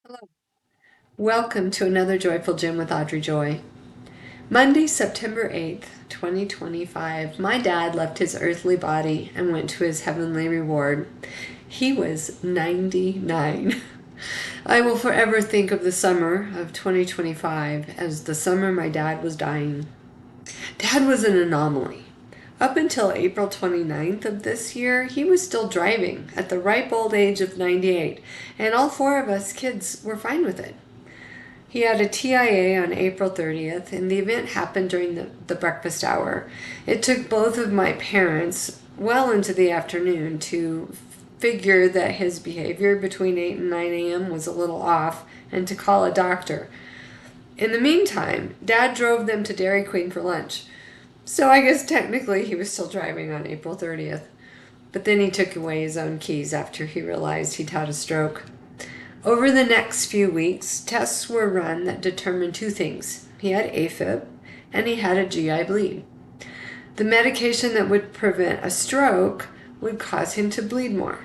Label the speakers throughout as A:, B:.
A: Hello. Welcome to another Joyful Gym with Audrey Joy. Monday, September 8th, 2025, my dad left his earthly body and went to his heavenly reward. He was 99. I will forever think of the summer of 2025 as the summer my dad was dying. Dad was an anomaly. Up until April 29th of this year, he was still driving at the ripe old age of 98, and all four of us kids were fine with it. He had a TIA on April 30th, and the event happened during the breakfast hour. It took both of my parents well into the afternoon to figure that his behavior between 8 and 9 a.m. was a little off and to call a doctor. In the meantime, Dad drove them to Dairy Queen for lunch. So I guess technically he was still driving on April 30th. But then he took away his own keys after he realized he'd had a stroke. Over the next few weeks, tests were run that determined two things. He had AFib and he had a GI bleed. The medication that would prevent a stroke would cause him to bleed more.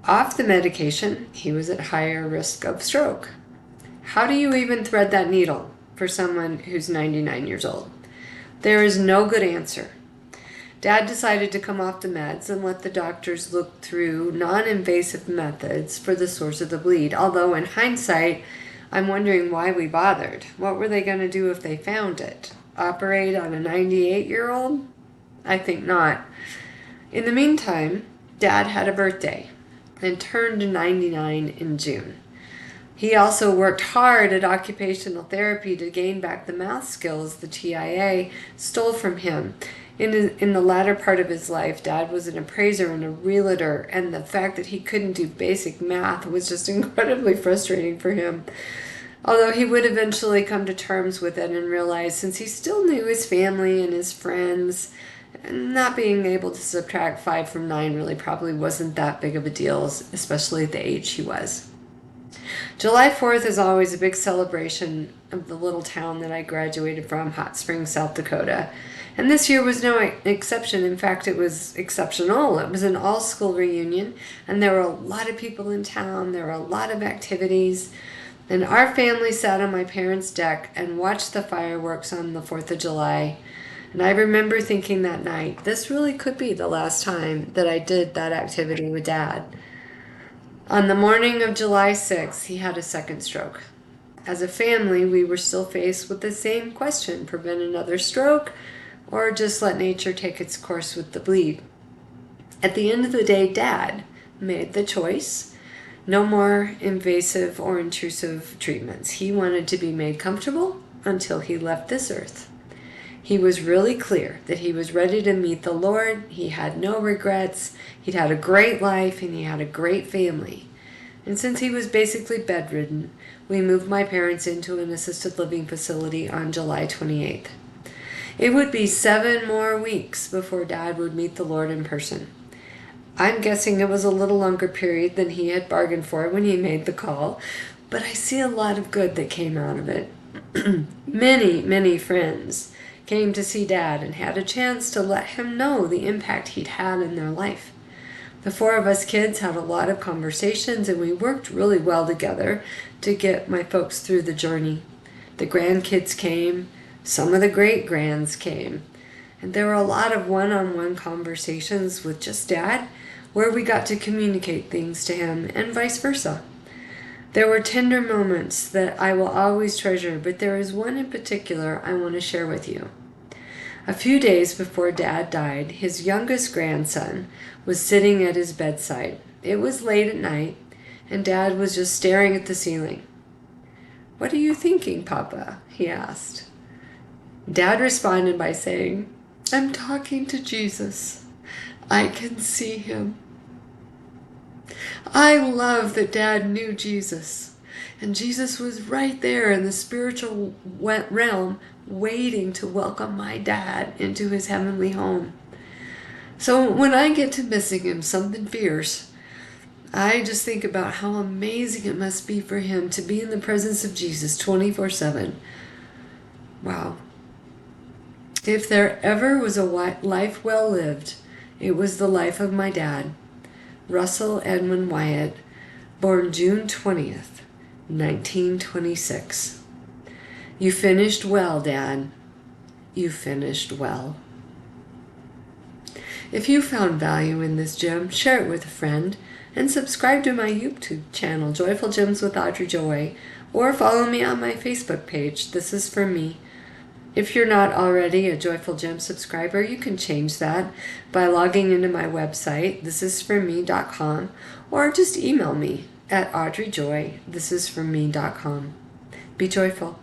A: Off the medication, he was at higher risk of stroke. How do you even thread that needle for someone who's 99 years old? There is no good answer. Dad decided to come off the meds and let the doctors look through non-invasive methods for the source of the bleed. Although in hindsight, I'm wondering why we bothered. What were they going to do if they found it? Operate on a 98-year-old? I think not. In the meantime, Dad had a birthday and turned 99 in June. He also worked hard at occupational therapy to gain back the math skills the TIA stole from him. In the latter part of his life, Dad was an appraiser and a realtor, and the fact that he couldn't do basic math was just incredibly frustrating for him. Although he would eventually come to terms with it and realize since he still knew his family and his friends, not being able to subtract 5 from 9 really probably wasn't that big of a deal, especially at the age he was. July 4th is always a big celebration of the little town that I graduated from, Hot Springs, South Dakota. And this year was no exception. In fact, it was exceptional. It was an all-school reunion, and there were a lot of people in town. There were a lot of activities. And our family sat on my parents' deck and watched the fireworks on the 4th of July. And I remember thinking that night, this really could be the last time that I did that activity with Dad. On the morning of July 6th, he had a second stroke. As a family, we were still faced with the same question: prevent another stroke or just let nature take its course with the bleed. At the end of the day, Dad made the choice. No more invasive or intrusive treatments. He wanted to be made comfortable until he left this earth. He was really clear that he was ready to meet the Lord. He had no regrets. He'd had a great life and he had a great family. And since he was basically bedridden, we moved my parents into an assisted living facility on July 28th. It would be 7 more weeks before Dad would meet the Lord in person. I'm guessing it was a little longer period than he had bargained for when he made the call, but I see a lot of good that came out of it. Many friends came to see Dad and had a chance to let him know the impact he'd had in their life. The 4 of us kids had a lot of conversations and we worked really well together to get my folks through the journey. The grandkids came, some of the great-grands came, and there were a lot of one-on-one conversations with just Dad where we got to communicate things to him and vice versa. There were tender moments that I will always treasure, but there is one in particular I want to share with you. A few days before Dad died, his youngest grandson was sitting at his bedside. It was late at night, and Dad was just staring at the ceiling. "What are you thinking, Papa?" he asked. Dad responded by saying, "I'm talking to Jesus. I can see him." I love that Dad knew Jesus, and Jesus was right there in the spiritual realm waiting to welcome my dad into his heavenly home. So when I get to missing him something fierce, I just think about how amazing it must be for him to be in the presence of Jesus 24/7. Wow. If there ever was a life well lived, it was the life of my dad, Russell Edmund Wyatt, born June 20th, 1926. You finished well, Dad. You finished well. If you found value in this gem, share it with a friend, and subscribe to my YouTube channel, Joyful Gems with Audrey Joy, or follow me on my Facebook page, This Is For Me. If you're not already a Joyful Gem subscriber, you can change that by logging into my website, thisisforme.com, or just email me at audreyjoy@thisisforme.com. Be joyful.